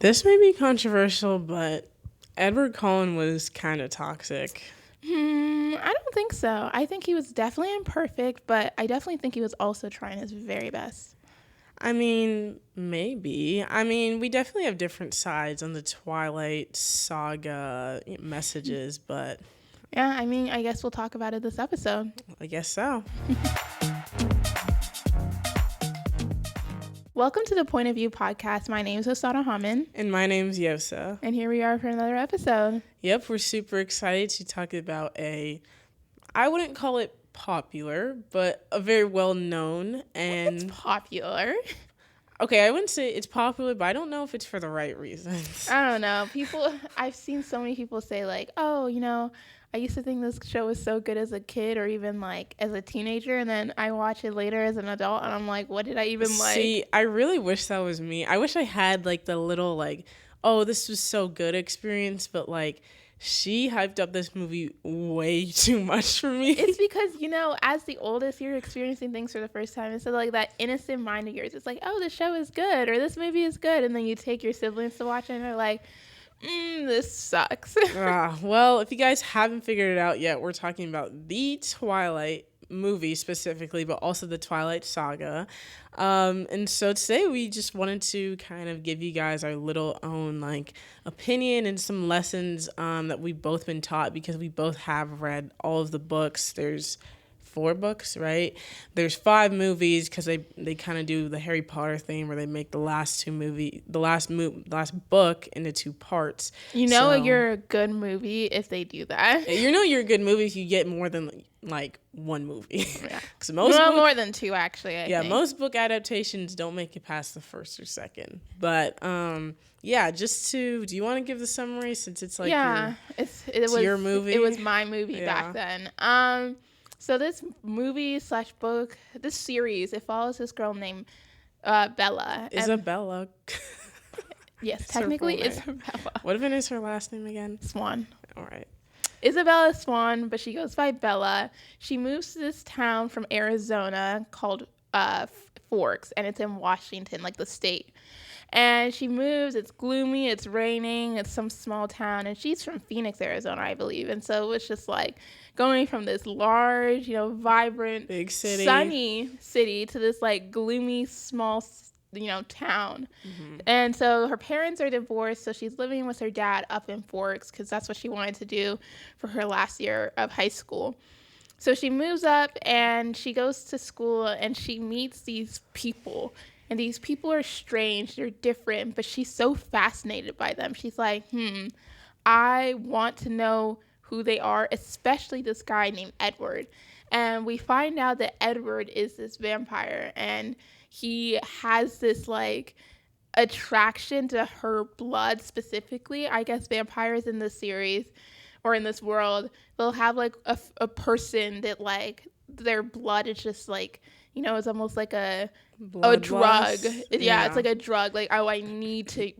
This may be controversial, but Edward Cullen was kind of toxic. I don't think so. I think he was definitely imperfect, but I definitely think he was also trying his very best. I mean, maybe. I mean, we definitely have different sides on the Twilight Saga messages, but Yeah, I mean, I guess we'll talk about it this episode. I guess so. Welcome to the Point of View podcast. My name is Osatohamen. And my name's Uyiosa. And here we are for another episode. Yep, we're super excited to talk about I wouldn't call it popular, but a very well-known and... It's popular. Okay, I wouldn't say it's popular, but I don't know if it's for the right reasons. I don't know. I've seen so many people say like, oh, I used to think this show was so good as a kid or even like as a teenager, and then I watch it later as an adult and I'm like, what did I even like? See, I really wish that was me. I wish I had like the little like, oh, this was so good experience, but like she hyped up this movie way too much for me. It's because, as the oldest, you're experiencing things for the first time. And so like that innocent mind of yours, it's like, oh, this show is good or this movie is good. And then you take your siblings to watch it and they're like, this sucks. Well, if you guys haven't figured it out yet, we're talking about the Twilight movie specifically, but also the Twilight Saga. And so today we just wanted to kind of give you guys our little own like opinion and some lessons that we've both been taught because we both have read all of the books. There's 4 books, right? There's 5 movies because they kind of do the Harry Potter thing where they make the last book into 2 parts. You're a good movie if they do that. You're a good movie if you get more than like 1 movie. Yeah. More than 2 actually. I think. Most book adaptations don't make it past the 1st or 2nd. But do you want to give the summary since it's like it was your movie? It was my movie back then. So this movie / book, this series, it follows this girl named Bella. Isabella. Yes, technically Isabella. What even is her last name again? Swan. All right. Isabella Swan, but she goes by Bella. She moves to this town from Arizona called Forks, and it's in Washington, like the state. And she moves, it's gloomy, it's raining, it's some small town, and she's from Phoenix, Arizona, I believe. And so it's just like going from this large, vibrant, big city, sunny city to this like gloomy, small, town. Mm-hmm. And so her parents are divorced, so she's living with her dad up in Forks because that's what she wanted to do for her last year of high school. So she moves up and she goes to school and she meets these people. And these people are strange, they're different, but she's so fascinated by them. She's like, I want to know who they are, especially this guy named Edward. And we find out that Edward is this vampire, and he has this, like, attraction to her blood specifically. I guess vampires in this series, or in this world, they'll have, like, a person that, like, their blood is just, like, it's almost like a drug. Yeah, it's like a drug. Like, oh, I need to,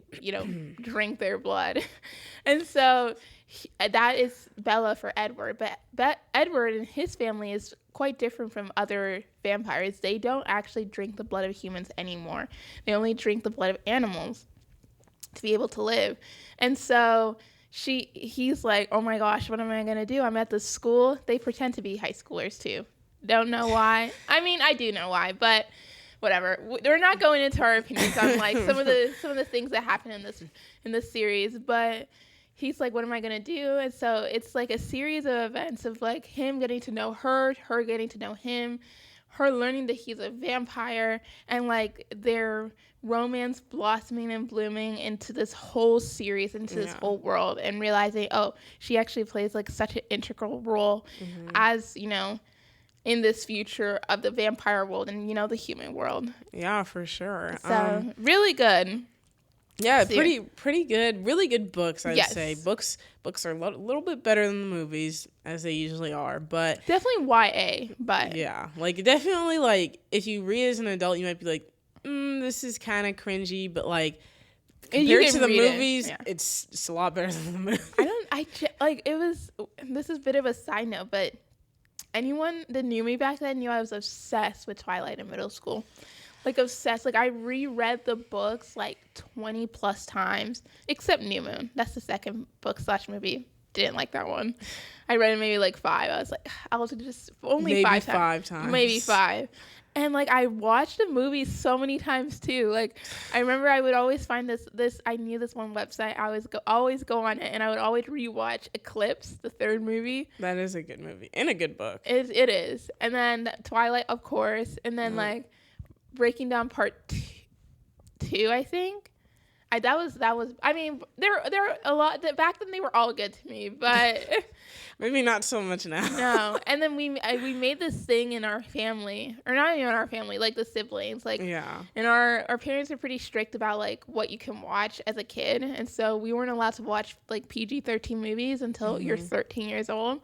drink their blood. And so that is Bella for Edward. But Edward and his family is quite different from other vampires. They don't actually drink the blood of humans anymore. They only drink the blood of animals to be able to live. And so he's like, oh my gosh, what am I going to do? I'm at this school. They pretend to be high schoolers too. Don't know why. I mean, I do know why, but whatever. We're not going into our opinions on like some of the things that happen in this series, but he's like, what am I gonna do? And so it's like a series of events of like him getting to know her getting to know him, her learning that he's a vampire, and like their romance blossoming and blooming into this whole series, into this whole world, and realizing, oh, she actually plays like such an integral role as, in this future of the vampire world and, the human world. Yeah, for sure. So, really good. Yeah, pretty good. Really good books, I'd say. Books are a little bit better than the movies, as they usually are, but... Definitely YA, but... Yeah, like, definitely, like, if you read as an adult, you might be like, this is kind of cringy, but, like, compared to the movies, it's a lot better than the movies. This is a bit of a side note, but anyone that knew me back then knew I was obsessed with Twilight in middle school. Like, obsessed. Like, I reread the books, like, 20 plus times, except New Moon. That's the second book / movie. Didn't like that one. I read it maybe, like, 5. I was like, I'll just, only Maybe 5 times. Maybe 5. And, like, I watched the movie so many times, too. Like, I remember I would always find this I knew this one website. I always go on it, and I would always rewatch Eclipse, the third movie. That is a good movie. And a good book. It is. And then Twilight, of course. And then, like, Breaking Down Part 2, I think. That was. I mean, there were a lot. Back then, they were all good to me, but maybe not so much now. No. And then we made this thing in our family, or not even our family, like the siblings, like yeah. And our parents are pretty strict about like what you can watch as a kid, and so we weren't allowed to watch like PG-13 movies until you're 13 years old.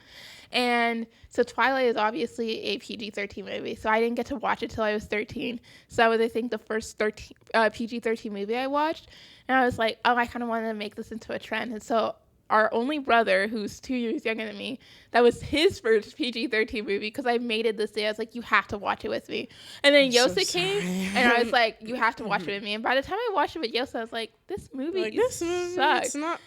And so Twilight is obviously a PG-13 movie, so I didn't get to watch it till I was 13. So that was, I think, the first PG-13 movie I watched. And I was like, oh, I kind of wanted to make this into a trend. And so our only brother, who's 2 years younger than me, that was his first PG-13 movie, because I made it this day. I was like, you have to watch it with me. And then Yosa came, and I was like, you have to watch it with me. And by the time I watched it with Yosa, I was like, this movie sucks. It's not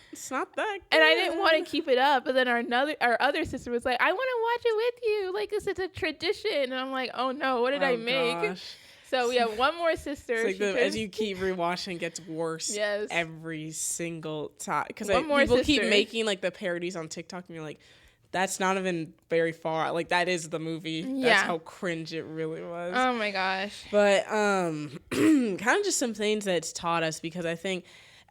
that good. And I didn't want to keep it up. But then our other sister was like, I want to watch it with you. Like, this is a tradition. And I'm like, oh no, what did I make? Gosh. So we have one more sister. It's like as you keep rewatching, it gets worse every single time. Because people keep making like the parodies on TikTok, and you're like, that's not even very far. Like, that is the movie. Yeah. That's how cringe it really was. Oh my gosh. But kind of just some things that it's taught us, because I think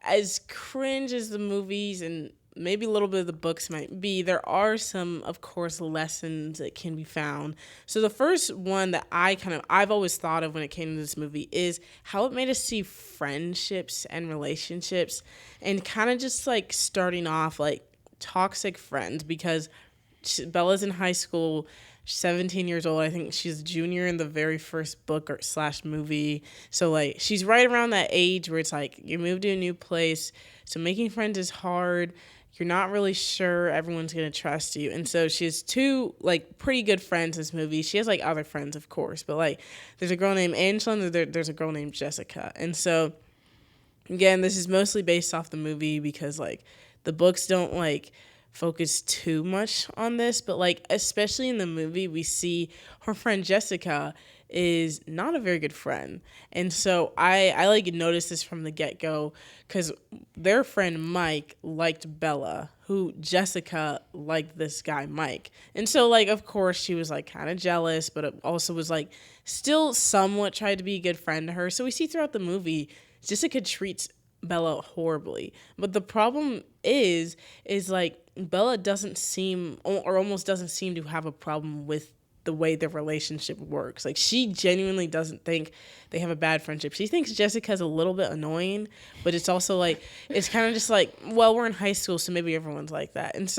as cringe as the movies and maybe a little bit of the books might be, there are some, of course, lessons that can be found. So the first one that I've always thought of when it came to this movie is how it made us see friendships and relationships, and kind of just like starting off like toxic friends, because Bella's in high school, 17 years old. I think she's a junior in the very first book or / movie. So like she's right around that age where it's like you move to a new place, so making friends is hard. You're not really sure everyone's going to trust you. And so she has 2, like, pretty good friends in this movie. She has, like, other friends, of course. But, like, there's a girl named Angela, and there's a girl named Jessica. And so, again, this is mostly based off the movie, because, like, the books don't, like, focus too much on this. But, like, especially in the movie, we see her friend Jessica is not a very good friend. And so I like noticed this from the get-go, because their friend Mike liked Bella, who Jessica liked this guy Mike. And so, like, of course she was like kind of jealous, but it also was like still somewhat tried to be a good friend to her. So we see throughout the movie Jessica treats Bella horribly. But the problem is like Bella doesn't seem, or almost doesn't seem to have a problem with the way the relationship works. Like, she genuinely doesn't think they have a bad friendship. She thinks Jessica's a little bit annoying, but it's also like, it's kind of just like, well, we're in high school, so maybe everyone's like that. And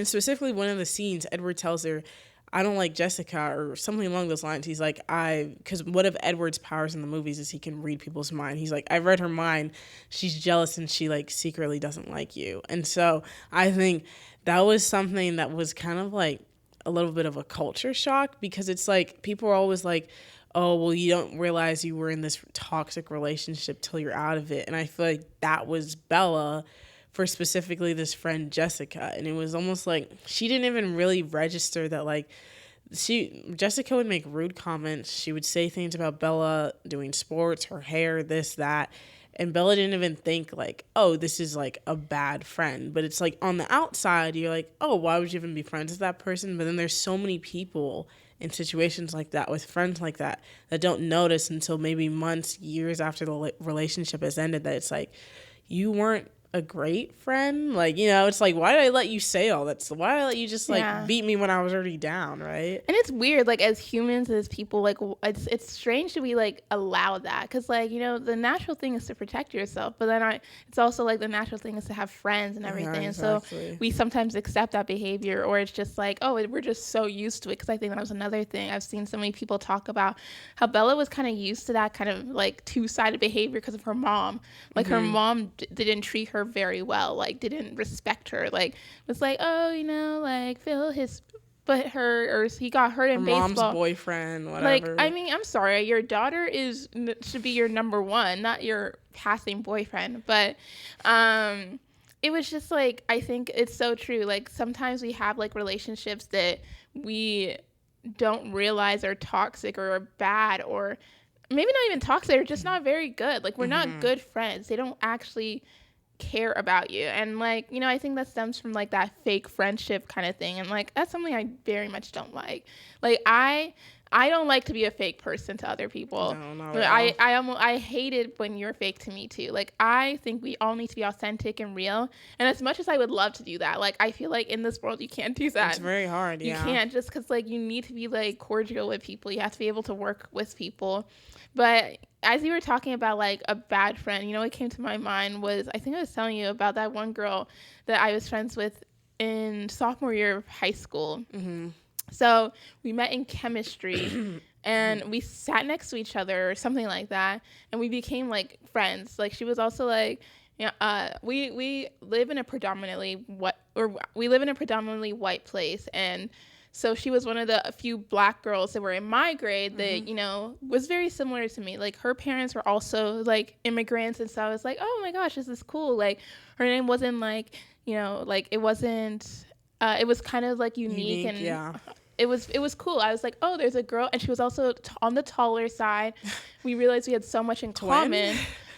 specifically one of the scenes, Edward tells her, I don't like Jessica, or something along those lines. He's like, because one of Edward's powers in the movies is he can read people's mind. He's like, I read her mind. She's jealous, and she like secretly doesn't like you. And so I think that was something that was kind of like a little bit of a culture shock, because it's like people are always like, oh, well, you don't realize you were in this toxic relationship till you're out of it. And I feel like that was Bella for specifically this friend Jessica. And it was almost like she didn't even really register that, like, Jessica would make rude comments. She would say things about Bella doing sports, her hair, this, that. And Bella didn't even think like, oh, this is like a bad friend. But it's like on the outside, you're like, oh, why would you even be friends with that person? But then there's so many people in situations like that with friends like that don't notice until maybe months, years after the relationship has ended, that it's like, you weren't a great friend. Like, you know, it's like, why did I let you say all that? Why did I let you just like beat me when I was already down, right? And it's weird, like, as humans, as people, like, it's strange to be like allow that, because, like, you know, the natural thing is to protect yourself, but then it's also like the natural thing is to have friends and everything. Yeah, exactly. And so we sometimes accept that behavior, or it's just like, oh, we're just so used to it. Because I think that was another thing I've seen so many people talk about, how Bella was kind of used to that kind of like two-sided behavior because of her mom. Like, her mom didn't treat her very well, like, didn't respect her, like, was like, oh, you know, like, fill his but he got hurt in Her baseball. mom's boyfriend, whatever. Like, I mean, I'm sorry, your daughter should be your number one, not your passing boyfriend. But it was just like, I think it's so true. Like, sometimes we have like relationships that we don't realize are toxic or are bad, or maybe not even toxic, they're just not very good. Like, we're not good friends. They don't actually care about you. And like, you know, I think that stems from like that fake friendship kind of thing. And like, that's something I very much don't like. Like, I don't like to be a fake person to other people. No, not at all. I hate it when you're fake to me too. Like, I think we all need to be authentic and real. And as much as I would love to do that, like, I feel like in this world you can't do that. It's very hard. You can't, just because like you need to be like cordial with people. You have to be able to work with people. But as you were talking about like a bad friend, you know, what came to my mind was, I think I was telling you about that one girl that I was friends with in sophomore year of high school. So we met in chemistry and we sat next to each other or something like that, and we became like friends. Like, she was also like, we live in a predominantly white place, and so she was one of the few black girls that were in my grade that, you know, was very similar to me. Like, her parents were also like immigrants, and so I was like, oh my gosh, this is cool. Like, her name wasn't like, you know, like it wasn't. It was kind of like unique and it was cool. I was like, oh, there's a girl, and she was also on the taller side. We realized we had so much in common.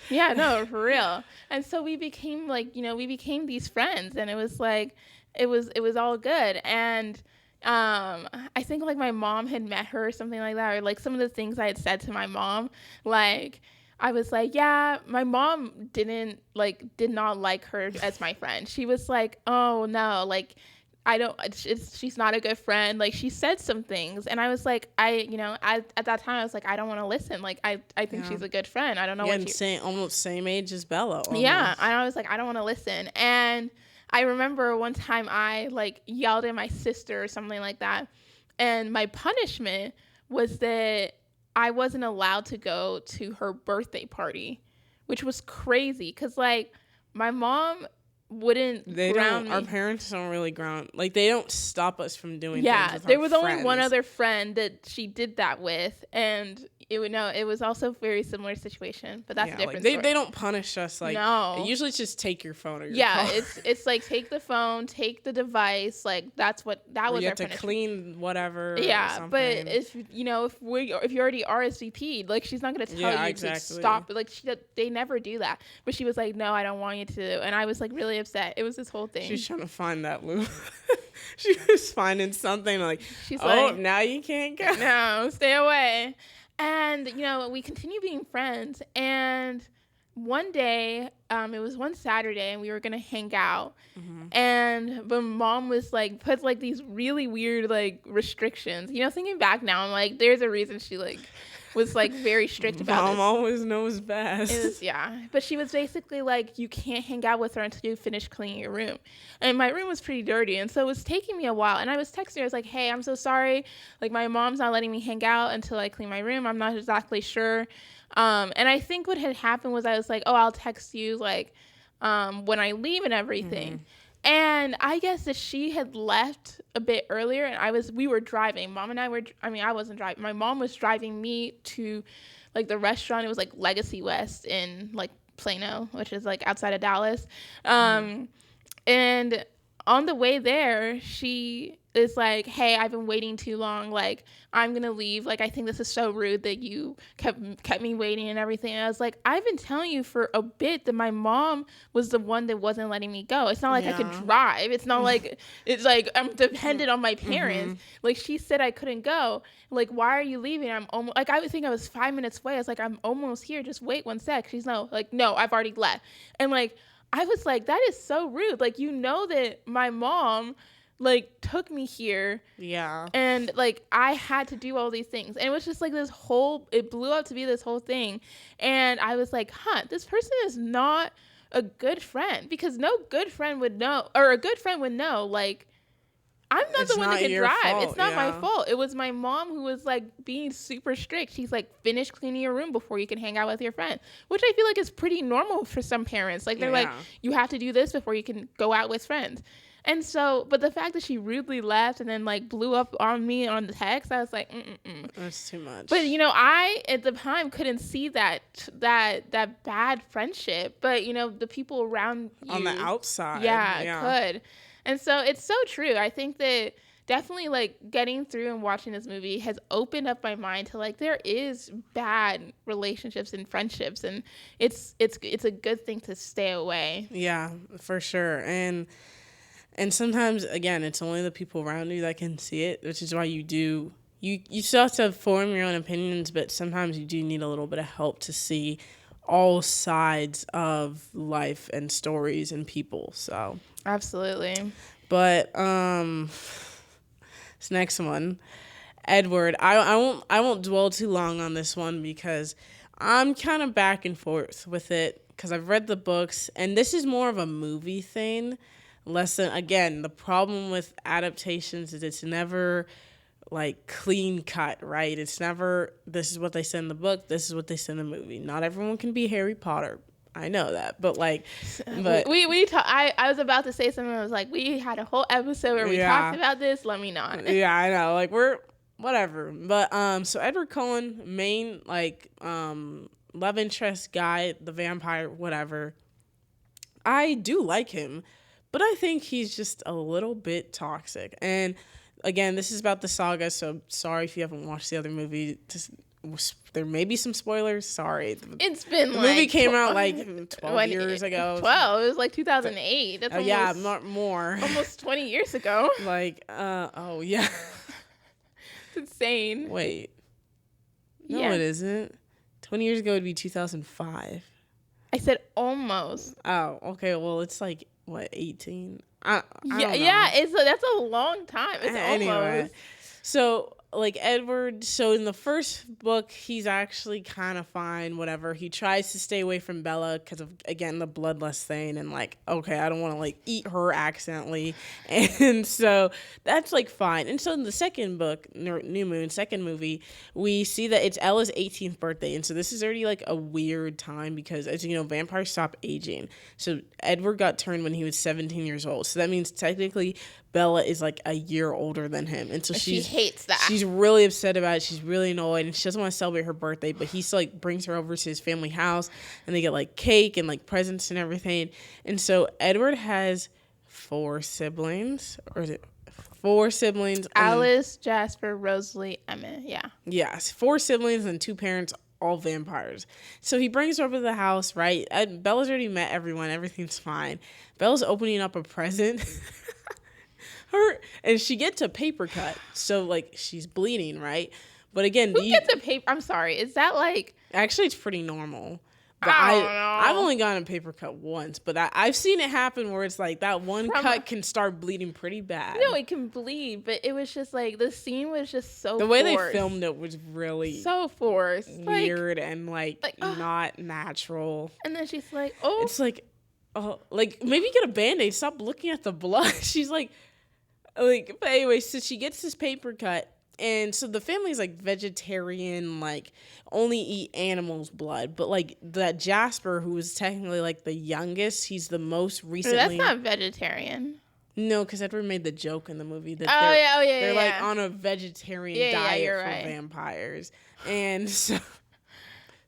Yeah, no, for real. And so we became like, you know, these friends, and it was like, it was all good. And I think like my mom had met her or something like that, or like some of the things I had said to my mom, like, I was like, yeah, my mom did not like her as my friend. She was like, oh no, like, she's not a good friend. Like, she said some things, and I was like, at that time I was like, I don't want to listen. Like, I think she's a good friend. I don't know almost same age as Bella. Almost. Yeah, and I was like, I don't want to listen. And I remember one time I like yelled at my sister or something like that, and my punishment was that I wasn't allowed to go to her birthday party, which was crazy because like my mom wouldn't ground me. Our parents don't really ground, like, they don't stop us from doing things with there our was friends. only one other friend that she did that with, and it was also a very similar situation, but that's a different story. They don't punish us, like, no. Usually it's just take your phone or your car. it's like take the phone, take the device, like that was our punishment. You have to clean whatever. Yeah, but if you already RSVP'd, like, she's not gonna tell you to stop. Like, they never do that. But she was like, no, I don't want you to, and I was like really upset. It was this whole thing. She's trying to find that loop. She was finding something like, she's like, now you can't go. No, stay away. And, you know, we continue being friends. And one day, it was one Saturday, and we were going to hang out. And my mom was like, put like these really weird like restrictions. You know, thinking back now, I'm like, there's a reason she like was like very strict about Mom this. always knows best. But she was basically like, you can't hang out with her until you finish cleaning your room. And my room was pretty dirty, and so it was taking me a while. And I was texting her, I was like, hey, I'm so sorry, like, my mom's not letting me hang out until I clean my room. I'm not exactly sure. And I think what had happened was I was like, oh, I'll text you like when I leave and everything. And I guess that she had left a bit earlier, and we were driving. I wasn't driving. My mom was driving me to like the restaurant. It was like Legacy West in like Plano, which is like outside of Dallas. And on the way there, she is like, hey, I've been waiting too long. Like, I'm going to leave. Like, I think this is so rude that you kept me waiting and everything. And I was like, I've been telling you for a bit that my mom was the one that wasn't letting me go. It's not like I could drive. It's not like, it's like I'm dependent on my parents. Like, she said I couldn't go. Like, why are you leaving? I'm almost, like, I would think I was 5 minutes away. I was like, I'm almost here. Just wait 1 sec. She's no, I've already left. And like, I was like, that is so rude. Like, you know that my mom like took me here. Yeah. And like I had to do all these things. And it was just like it blew up to be this whole thing. And I was like, this person is not a good friend, because no good friend would know, or a good friend would know, like, I'm not the one that can drive. Fault. It's not my fault. It was my mom who was like being super strict. She's like, finish cleaning your room before you can hang out with your friend, which I feel like is pretty normal for some parents. Like, they're like, you have to do this before you can go out with friends. And so, but the fact that she rudely left and then like blew up on me on the text, I was like, mm-mm-mm. That's too much. But I at the time couldn't see that bad friendship. But the people around you on the outside, could. And so it's so true. I think that definitely like getting through and watching this movie has opened up my mind to like there is bad relationships and friendships, and it's a good thing to stay away. Yeah, for sure. And sometimes again, it's only the people around you that can see it, which is why you still have to form your own opinions, but sometimes you do need a little bit of help to see all sides of life and stories and people. So absolutely. But this next one, Edward. I won't dwell too long on this one because I'm kind of back and forth with it because I've read the books, and this is more of a movie thing. Less than, again, the problem with adaptations is it's never like clean cut, right? It's never, this is what they said in the book, this is what they said in the movie. Not everyone can be Harry Potter. I know that, but like, I was about to say something. I was like, we had a whole episode where we talked about this. Let me not. Yeah, I know. Like we're whatever. But so Edward Cullen, main like love interest guy, the vampire, whatever. I do like him, but I think he's just a little bit toxic. And again, this is about the saga, so sorry if you haven't watched the other movie. There may be some spoilers. Sorry. It's been the movie came out like 12 years ago. 12. It was like 2008. That's almost, more. Almost 20 years ago. Like, oh yeah. It's insane. Wait. No, it isn't. 20 years ago would be 2005. I said almost. Oh, okay. Well, it's like what, 18? I don't know. That's a long time. It's anyway. Almost. So like Edward, so in the first book, he's actually kind of fine, whatever. He tries to stay away from Bella because of, again, the bloodlust thing, and like, okay, I don't want to like eat her accidentally. And so that's like fine. And so in the second book, New Moon, second movie, we see that it's Ella's 18th birthday. And so this is already like a weird time because, as you know, vampires stop aging. So Edward got turned when he was 17 years old. So that means technically Bella is like a year older than him, and so she hates that. She's really upset about it. She's really annoyed, and she doesn't want to celebrate her birthday. But he still like brings her over to his family house, and they get like cake and like presents and everything. And so Edward has 4 siblings, or is it 4 siblings? Alice, Jasper, Rosalie, Emma. Yeah. Yes, 4 siblings and 2 parents, all vampires. So he brings her over to the house, right? Bella's already met everyone. Everything's fine. Bella's opening up a present. And she gets a paper cut, so like she's bleeding, right? But again, who gets a paper? I'm sorry, is that like? Actually, it's pretty normal. But I don't know. I've only gotten a paper cut once, but I've seen it happen where it's like that one cut can start bleeding pretty bad. No, it can bleed, but it was just like the scene was just so. The way they filmed it was really so forced, weird, and like not natural. And then she's like, "Oh," it's like, oh, like maybe get a Band-Aid. Stop looking at the blood. She's like. But anyway, so she gets this paper cut, and so the family's like vegetarian, like only eat animals' blood. But like that Jasper, who was technically like the youngest, he's the most recently. That's not vegetarian. No, because Edward made the joke in the movie that they're like on a vegetarian diet for vampires, and so.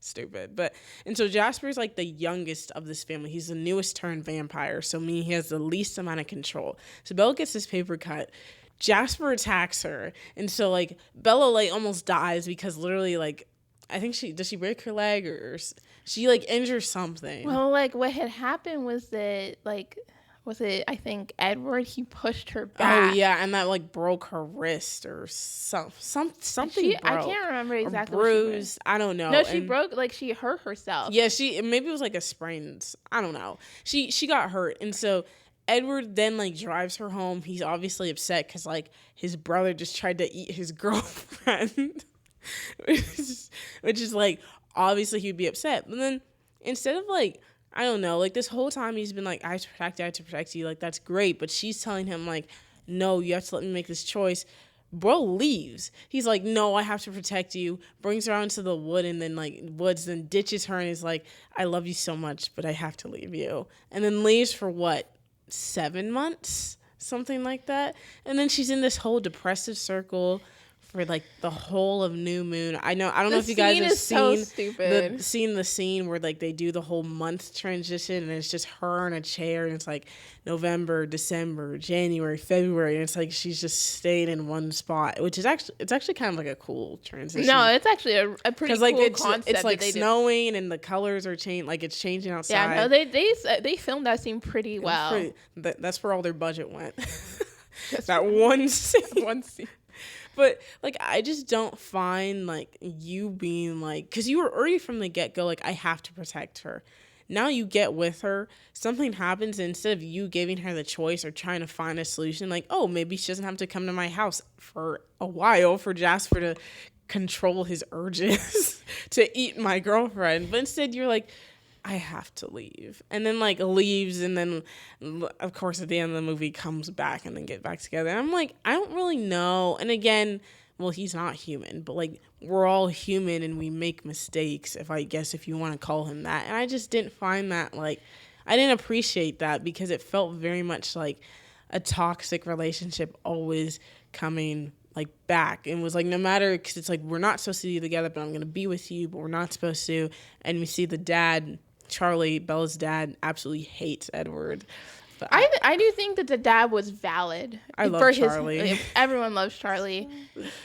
Stupid. And so Jasper's like the youngest of this family. He's the newest turned vampire, so meaning he has the least amount of control. So Bella gets this paper cut. Jasper attacks her, and so like Bella like almost dies because literally like I think she break her leg or she like injures something. Well, like what had happened was that like was it I think Edward, he pushed her back. Oh yeah, and that like broke her wrist or something. Broke. I can't remember exactly. Or bruised. I don't know. No, she broke, like she hurt herself. Yeah, maybe it was like a sprain. I don't know. She got hurt, and so Edward then like drives her home. He's obviously upset because like his brother just tried to eat his girlfriend, which is like obviously he'd be upset. But then instead of like. I don't know, like this whole time he's been like, I have to protect you, like that's great, but she's telling him like, no, you have to let me make this choice. Bro leaves. He's like, no, I have to protect you, brings her out into the woods, then ditches her and is like, I love you so much, but I have to leave you. And then leaves for what, 7 months? something like that. And then she's in this whole depressive circle for like the whole of New Moon. I don't know if you guys have seen the scene where like they do the whole month transition and it's just her in a chair and it's like November, December, January, February, and it's like she's just staying in one spot, which is actually kind of like a cool transition. No, it's actually a pretty cool concept. It's like snowing and the colors are changing, like it's changing outside. Yeah, no, they filmed that scene pretty well. That's where all their budget went. That one scene. But, like, I just don't find, like, you being, like... Because you were already from the get-go, like, I have to protect her. Now you get with her, something happens, and instead of you giving her the choice or trying to find a solution, like, oh, maybe she doesn't have to come to my house for a while for Jasper to control his urges to eat my girlfriend. But instead, you're like... I have to leave. And then, like, leaves, and then, of course, at the end of the movie, comes back and then get back together. And I'm like, I don't really know. And again, well, he's not human, but, like, we're all human and we make mistakes, if you want to call him that. And I just didn't find that, like, I didn't appreciate that because it felt very much like a toxic relationship always coming like back, and was like, no matter, because it's like, we're not supposed to be together, but I'm going to be with you, but we're not supposed to. And we see the dad, Charlie, Bella's dad, absolutely hates Edward. But I do think that the dad was valid. I love Charlie. Everyone loves Charlie.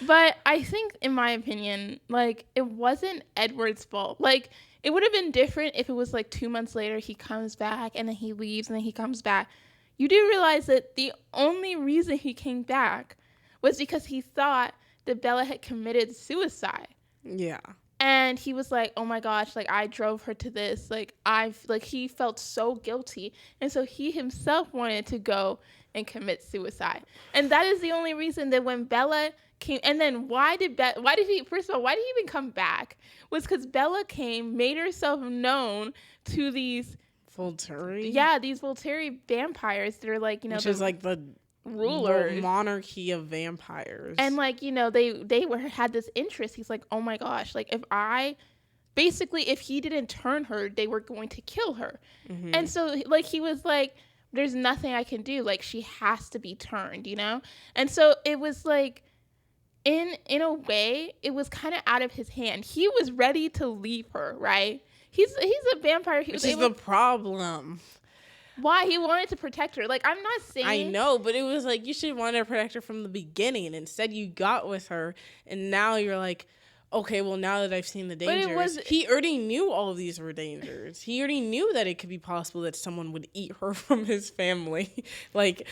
But I think, in my opinion, like, it wasn't Edward's fault. Like, it would have been different if it was like 2 months later he comes back and then he leaves and then he comes back. You do realize that the only reason he came back was because he thought that Bella had committed suicide. Yeah. And he was like, oh my gosh, like, I drove her to this. Like, he felt so guilty. And so he himself wanted to go and commit suicide. And that is the only reason that when Bella came, and then why did he even come back? Was because Bella came, made herself known to these Volturi? Yeah, these Volturi vampires that are like, you know, which is like the rulers, monarchy of vampires. And like, you know, they had this interest. He's like, oh my gosh, like, if he didn't turn her, they were going to kill her. Mm-hmm. And so like, he was like, there's nothing I can do, like, she has to be turned, you know? And so it was like, in a way, it was kind of out of his hand. He was ready to leave her, right? He's a vampire. Which is the problem. Why? He wanted to protect her. Like, I'm not saying... I know, but it was like, you should want to protect her from the beginning. Instead, you got with her, and now you're like, okay, well, now that I've seen the dangers... He already knew all of these were dangers. He already knew that it could be possible that someone would eat her from his family. Like,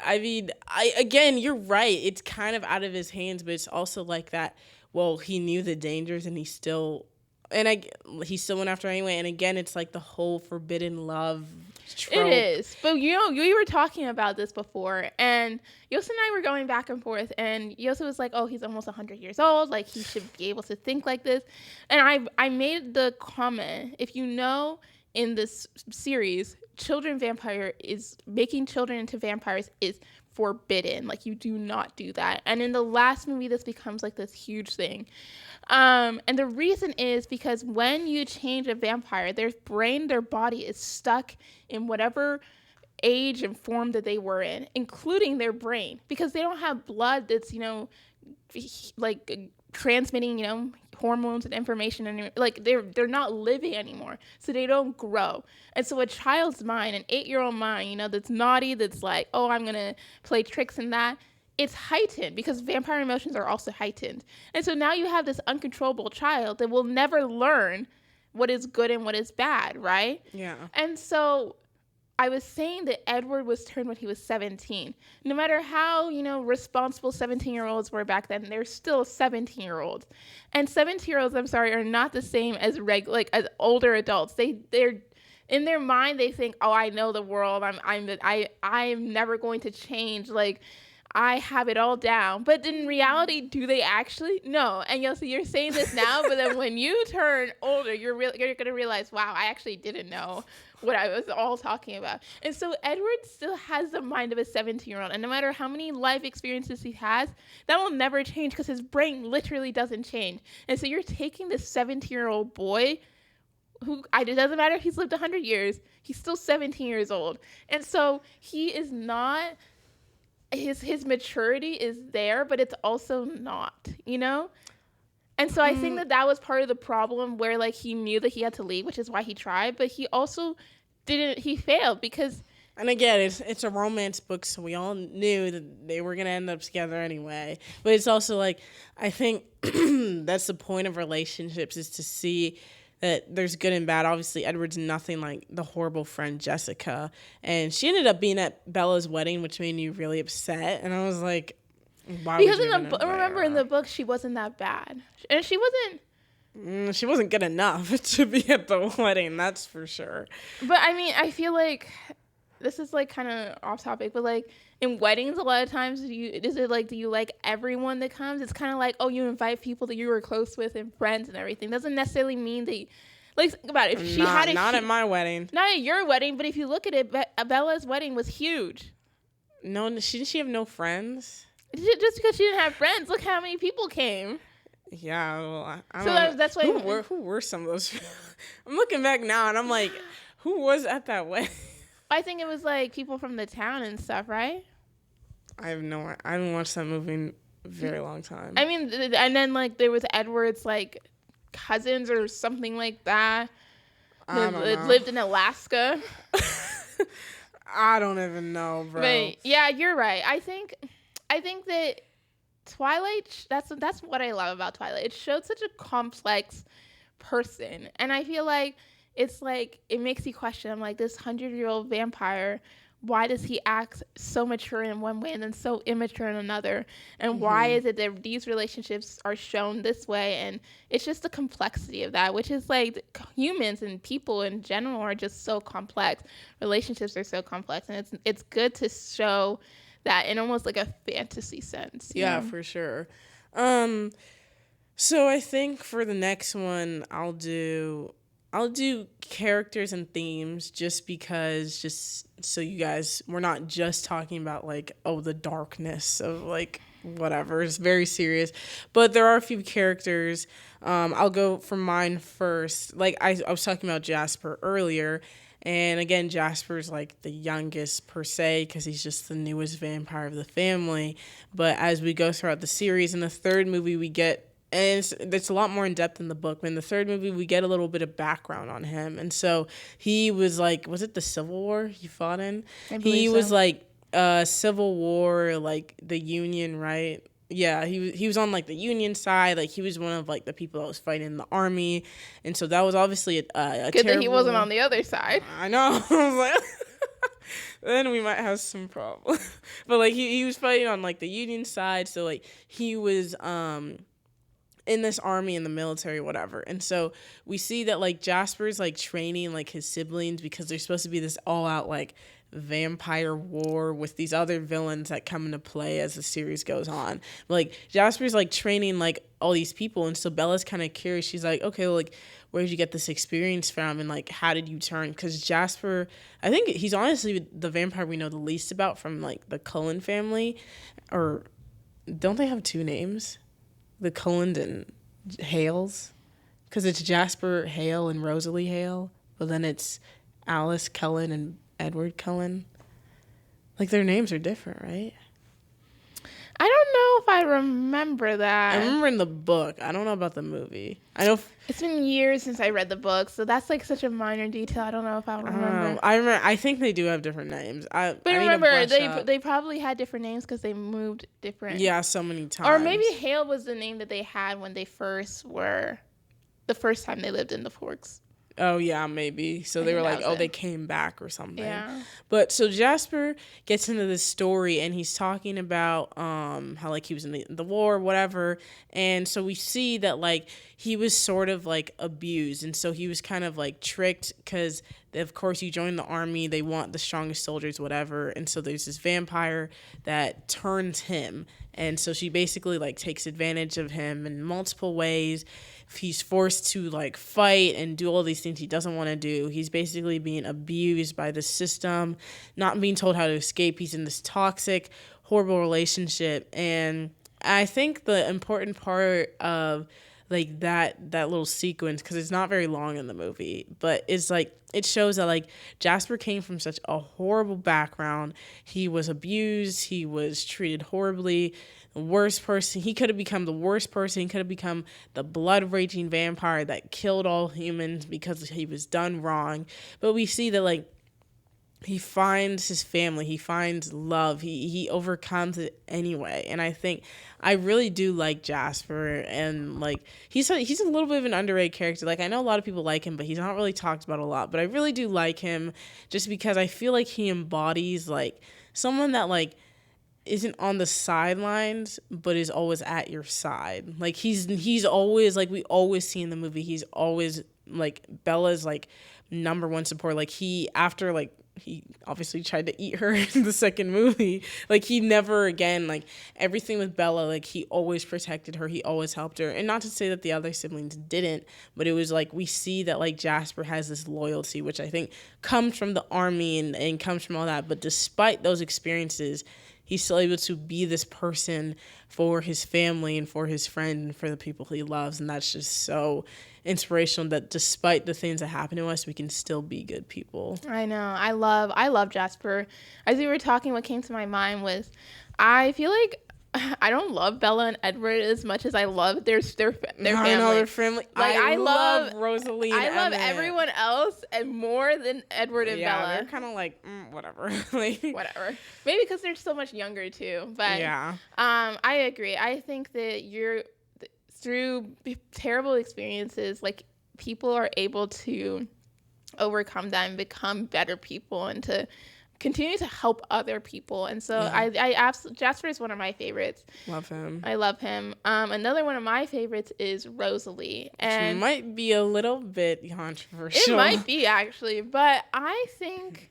I mean, again, you're right. It's kind of out of his hands, but it's also like that, well, he knew the dangers, and he still went after her anyway. And again, it's like the whole forbidden love trope. It is. But, you know, we were talking about this before, and Yosa and I were going back and forth, and Yosa was like, oh, he's almost 100 years old, like, he should be able to think like this. And I made the comment, if you know, in this series, making children into vampires is forbidden. Like, you do not do that. And in the last movie, this becomes like this huge thing. And the reason is because when you change a vampire, their brain, their body is stuck in whatever age and form that they were in, including their brain, because they don't have blood that's, you know, like transmitting, you know, hormones and information, and like they're not living anymore, so they don't grow. And so a child's mind, an 8-year-old mind, you know, that's naughty, that's like, oh, I'm gonna play tricks and that, it's heightened because vampire emotions are also heightened. And so now you have this uncontrollable child that will never learn what is good and what is bad, right? Yeah. And so I was saying that Edward was turned when he was 17. No matter how, you know, responsible 17-year-olds were back then, they're still 17-year-olds. And 17-year-olds, I'm sorry, are not the same as as older adults. They're in their mind, they think, oh, I know the world. I'm never going to change. Like, I have it all down. But in reality, do they actually? No. And you're saying this now, but then when you turn older, you're going to realize, wow, I actually didn't know what I was all talking about. And so Edward still has the mind of a 17-year-old. And no matter how many life experiences he has, that will never change because his brain literally doesn't change. And so you're taking this 17-year-old boy who, it doesn't matter if he's lived 100 years, he's still 17 years old. And so he is not his maturity is there, but it's also not, you know? And so I think that was part of the problem where, like, he knew that he had to leave, which is why he tried, but he also he failed because... And again, it's a romance book, so we all knew that they were going to end up together anyway. But it's also, like, I think that's the point of relationships, is to see that there's good and bad. Obviously, Edward's nothing like the horrible friend Jessica. And she ended up being at Bella's wedding, which made me really upset. And I was like, why because would you remember in the book, she wasn't that bad. And she wasn't good enough to be at the wedding, that's for sure. But, I mean, I feel like this is, like, kind of off topic, but, like, in weddings, a lot of times, do you like everyone that comes? It's kind of like, oh, you invite people that you were close with and friends and everything. Doesn't necessarily mean that, like, think about it. If she had not at my wedding. Not at your wedding, but if you look at it, Bella's wedding was huge. No, didn't she have no friends? Just because she didn't have friends, look how many people came. Yeah, well, I so don't know. That's why. Who were some of those? I'm looking back now, and I'm like, who was at that wedding? I think it was, like, people from the town and stuff, right? I haven't watched that movie in a very long time. I mean, and then, like, there was Edward's, like, cousins or something like that. That lived in Alaska. I don't even know, bro. But, yeah, you're right. I think that Twilight, that's what I love about Twilight. It showed such a complex person. And I feel like it's like, it makes you question, I'm like, this 100-year-old vampire, why does he act so mature in one way and then so immature in another? And why is it that these relationships are shown this way? And it's just the complexity of that, which is like humans and people in general are just so complex. Relationships are so complex. And it's good to show that in almost like a fantasy sense. Yeah, for sure. So I think for the next one, I'll do characters and themes just so you guys, we're not just talking about like, oh, the darkness of like whatever. It's very serious. But there are a few characters. I'll go for mine first. Like I was talking about Jasper earlier. And again, Jasper's like the youngest per se because he's just the newest vampire of the family. But as we go throughout the series, in the third movie we get, and it's a lot more in depth in the book, but in the third movie we get a little bit of background on him. And so he was like, was it the Civil War he fought in? He was like Civil War, like the Union, right? Yeah, he was on like the Union side. Like he was one of like the people that was fighting in the army, and so that was obviously a good that he wasn't on the other side. I know. I was like, then we might have some problems. But like he was fighting on like the Union side, so like he was in this army, in the military, whatever. And so we see that like Jasper's like training like his siblings because there's supposed to be this all out like vampire war with these other villains that come into play as the series goes on. Like Jasper's like training like all these people, and so Bella's kind of curious. She's like, okay, well, like where did you get this experience from, and like how did you turn? Because Jasper, I think he's honestly the vampire we know the least about from like the Cullen family. Or don't they have two names, the Cullen and Hales? Because it's Jasper Hale and Rosalie Hale, but then it's Alice Cullen and Edward Cullen. Like their names are different, right? I don't know if I remember that. I remember in the book. I don't know about the movie. I know it's been years since I read the book, so that's like such a minor detail. I don't know if I'll remember. I think they do have different names. But remember, they probably had different names because they moved different. Yeah, so many times. Or maybe Hale was the name that they had when they first were, the first time they lived in the Forks. Oh, yeah, maybe. So they were like, oh, they came back or something. Yeah. But so Jasper gets into this story and he's talking about how like he was in the war, whatever. And so we see that like he was sort of like abused. And so he was kind of like tricked because, of course, you join the army. They want the strongest soldiers, whatever. And so there's this vampire that turns him. And so she basically like takes advantage of him in multiple ways. He's forced to like fight and do all these things he doesn't want to do. He's basically being abused by the system, not being told how to escape. He's in this toxic, horrible relationship. And I think the important part of like that little sequence, because it's not very long in the movie, but it's like it shows that like Jasper came from such a horrible background. He was abused, he was treated horribly. The worst person, he could have become the worst person. He could have become the blood raging vampire that killed all humans because he was done wrong. But we see that like he finds his family, he finds love, he overcomes it anyway. And I think I really do like Jasper, and like he's a little bit of an underrated character. Like I know a lot of people like him, but he's not really talked about a lot, but I really do like him just because I feel like he embodies like someone that like isn't on the sidelines but is always at your side. Like he's always, like we always see in the movie, he's always like Bella's like number one support. Like he, after like he obviously tried to eat her in the second movie, like he never again, like everything with Bella, like he always protected her, he always helped her. And not to say that the other siblings didn't, but it was like we see that like Jasper has this loyalty, which I think comes from the army and comes from all that. But despite those experiences, he's still able to be this person for his family and for his friend and for the people he loves. And that's just so inspirational, that despite the things that happen to us, we can still be good people. I know. I love Jasper. As we were talking, what came to my mind was I feel like I don't love Bella and Edward as much as I love their family. I know their family. Like I love Rosalie. I love everyone else and more than Edward and Bella. They're kind of like whatever. Like whatever. Maybe because they're so much younger too. But yeah. I agree. I think that through terrible experiences, like people are able to overcome that and become better people and to continue to help other people. And so Jasper is one of my favorites. Love him. I love him. Another one of my favorites is Rosalie. And which might be a little bit controversial. It might be, actually. But I think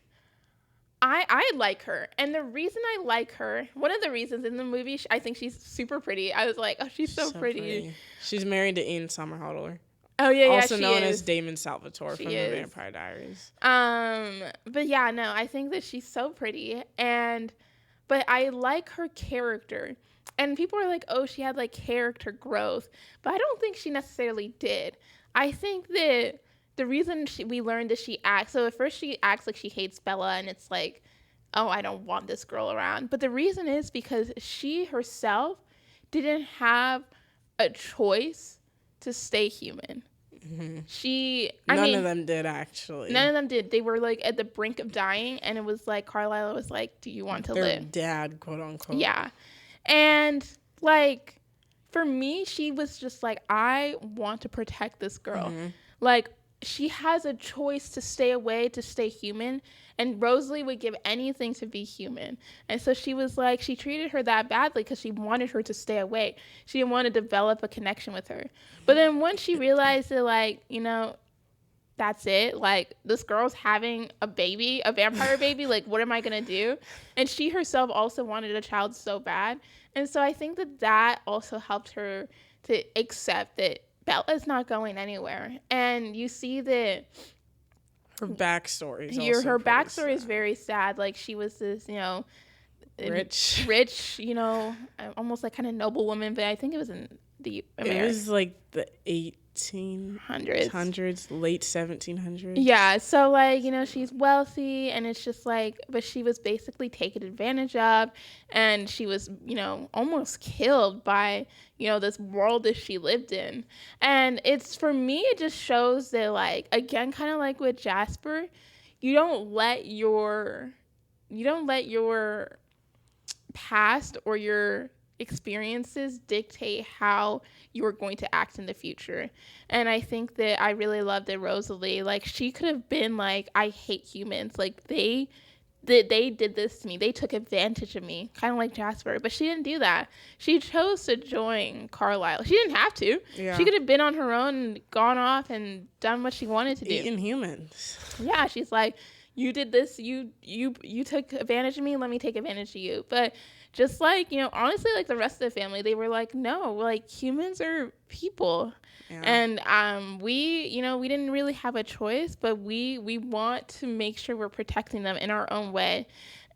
I like her. And the reason I like her, one of the reasons in the movie, I think she's super pretty. I was like, oh, she's so pretty. She's married to Ian Somerhalder. Oh, yeah, also she known is. as Damon Salvatore from The Vampire Diaries. But yeah, no, I think that she's so pretty. But I like her character. And people are like, oh, she had like character growth. But I don't think she necessarily did. I think that the reason we learned that she acts, so at first she acts like she hates Bella, and it's like, oh, I don't want this girl around. But the reason is because she herself didn't have a choice to stay human. Mm-hmm. None of them did, actually. None of them did. They were like at the brink of dying, and it was like Carlisle was like, do you want to live? Their dad, quote unquote. Yeah. And like for me, she was just like, I want to protect this girl. Mm-hmm. Like she has a choice to stay away, to stay human, and Rosalie would give anything to be human. And so she was like, she treated her that badly because she wanted her to stay away. She didn't want to develop a connection with her. But then once she realized that, like, you know, that's it, like this girl's having a baby, a vampire baby, like what am I gonna do? And she herself also wanted a child so bad. And so I think that also helped her to accept that Bella's not going anywhere. And you see that her backstory is very sad. Like she was this, you know, rich, you know, almost like kind of noble woman, but I think it was in the America. It was like the 1800s, late 1700s. Yeah, so like, you know, she's wealthy, and it's just like, but she was basically taken advantage of, and she was, you know, almost killed by, you know, this world that she lived in. And it's, for me, it just shows that, like, again, kind of like with Jasper, you don't let your past or your experiences dictate how you are going to act in the future. And I think that I really love that Rosalie, like, she could have been like, I hate humans, like they did this to me, they took advantage of me, kind of like Jasper. But she didn't do that. She chose to join Carlisle. She didn't have to. She could have been on her own and gone off and done what she wanted to do. Eating humans. Yeah, she's like, you did this, you took advantage of me, let me take advantage of you. But just like, you know, honestly, like the rest of the family, they were like, no, like humans are people. Yeah. And we didn't really have a choice, but we want to make sure we're protecting them in our own way.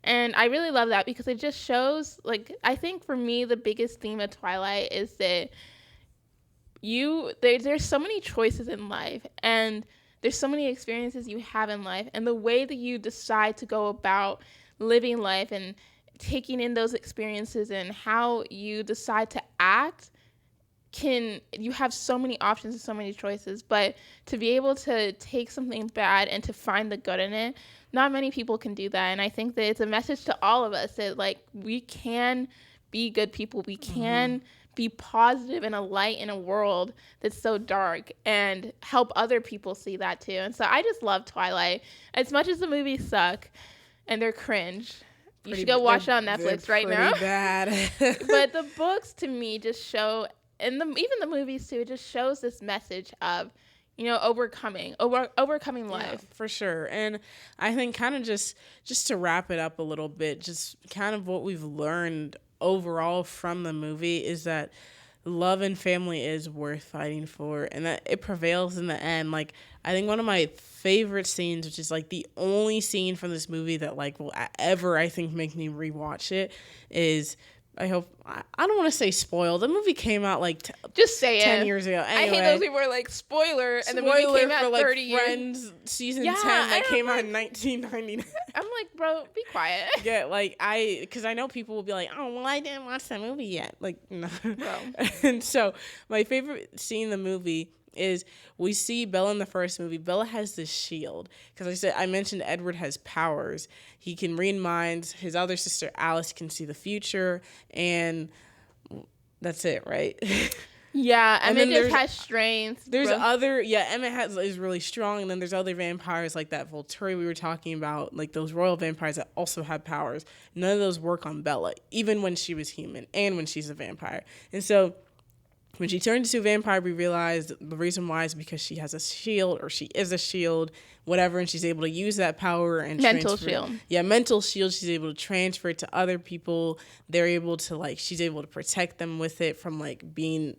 And I really love that because it just shows, like, I think for me, the biggest theme of Twilight is that there's so many choices in life, and there's so many experiences you have in life, and the way that you decide to go about living life and taking in those experiences and how you decide to act, you have so many options and so many choices. But to be able to take something bad and to find the good in it, not many people can do that. And I think that it's a message to all of us that, like, we can be good people. We can be positive and a light in a world that's so dark, and help other people see that too. And so I just love Twilight. As much as the movies suck and they're cringe, you should go watch it on Netflix right now. Bad. But the books, to me, just show, and even the movies too, it just shows this message of, overcoming life. Yeah, for sure. And I think kind of just to wrap it up a little bit, just kind of what we've learned overall from the movie is that love and family is worth fighting for, and that it prevails in the end. Like, I think one of my favorite scenes, which is like the only scene from this movie that like will ever, I think, make me rewatch it, is, I don't want to say spoiled. The movie came out like just say 10 it. year Anyway, I hate those people who are like, spoiler, and the movie came out for, like, 30 years. Friends season 10 that came out in 1999. I'm like, bro, be quiet. Yeah, like, because I know people will be like, oh, well, I didn't watch that movie yet. Like, no. Bro. And so my favorite scene in the movie is we see Bella in the first movie. Bella has this shield, because I mentioned Edward has powers. He can read minds. His other sister Alice can see the future, and that's it, right? Yeah, Emmett just has strength. Emmett is really strong, and then there's other vampires like that Volturi we were talking about, like those royal vampires that also have powers. None of those work on Bella, even when she was human and when she's a vampire. And so when she turns into a vampire, we realize the reason why is because she has a shield, or she is a shield, whatever, and she's able to use that power and mental shield. Yeah, mental shield. She's able to transfer it to other people. They're able to she's able to protect them with it from being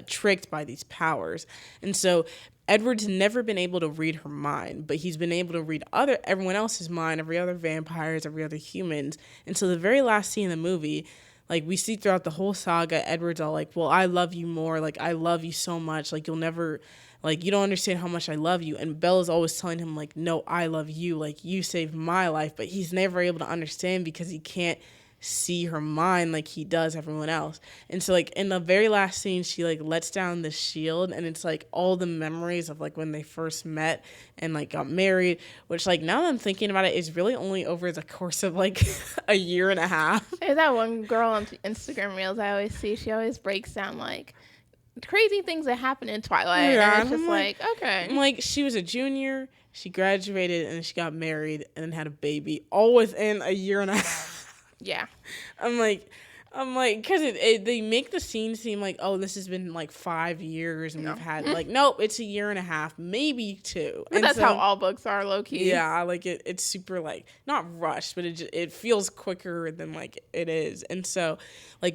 tricked by these powers. And so Edward's never been able to read her mind, but he's been able to read everyone else's mind, every other vampires, every other humans. And so the very last scene in the movie, we see throughout the whole saga, Edward's all like, well, I love you more. Like, I love you so much. Like, you'll never, you don't understand how much I love you. And Bella's always telling him, no, I love you. Like, you saved my life. But he's never able to understand because he can't see her mind like he does everyone else. And so in the very last scene, she lets down the shield, and it's all the memories of when they first met and got married, which now that I'm thinking about it, is really only over the course of a year and a half. There's that one girl on Instagram Reels I always see. She always breaks down crazy things that happen in Twilight. Yeah, and it's just okay. I'm she was a junior, she graduated, and she got married and then had a baby all within a year and a half. Yeah. I'm because they make the scene seem oh, this has been 5 years and we've had nope, it's a year and a half, maybe 2. But that's how all books are, low key. Yeah, it's super not rushed, but it feels quicker than it is. And so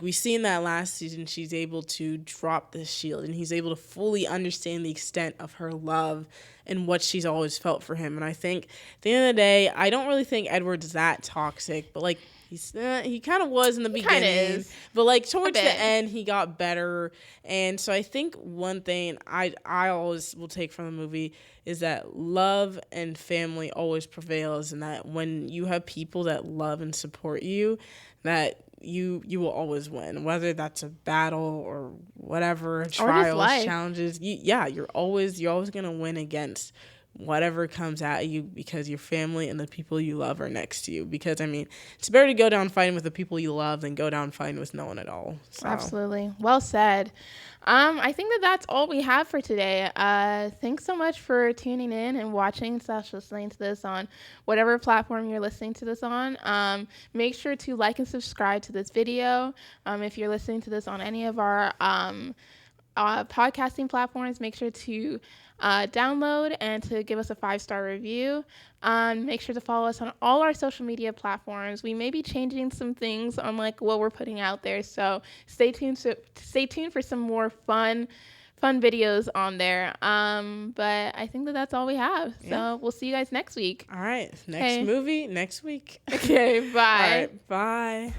we see in that last season, she's able to drop the shield, and he's able to fully understand the extent of her love and what she's always felt for him. And I think at the end of the day, I don't really think Edward's that toxic, but he kind of was in the beginning, but towards the end he got better. And so I think one thing I always will take from the movie is that love and family always prevails, and that when you have people that love and support you, that you will always win, whether that's a battle or whatever, trials, challenges. You're always gonna win against whatever comes at you, because your family and the people you love are next to you. Because it's better to go down fighting with the people you love than go down fighting with no one at all. So. Absolutely. Well said. I think that's all we have for today. Thanks so much for tuning in and watching / listening to this on whatever platform you're listening to this on. Make sure to like and subscribe to this video. If you're listening to this on any of our podcasting platforms, make sure to download and to give us a 5-star review. Make sure to follow us on all our social media platforms. We may be changing some things on what we're putting out there, so stay tuned for some more fun videos on there. But I think that's all we have. So we'll see you guys next week. All right. Movie next week. Okay, bye. All right, bye.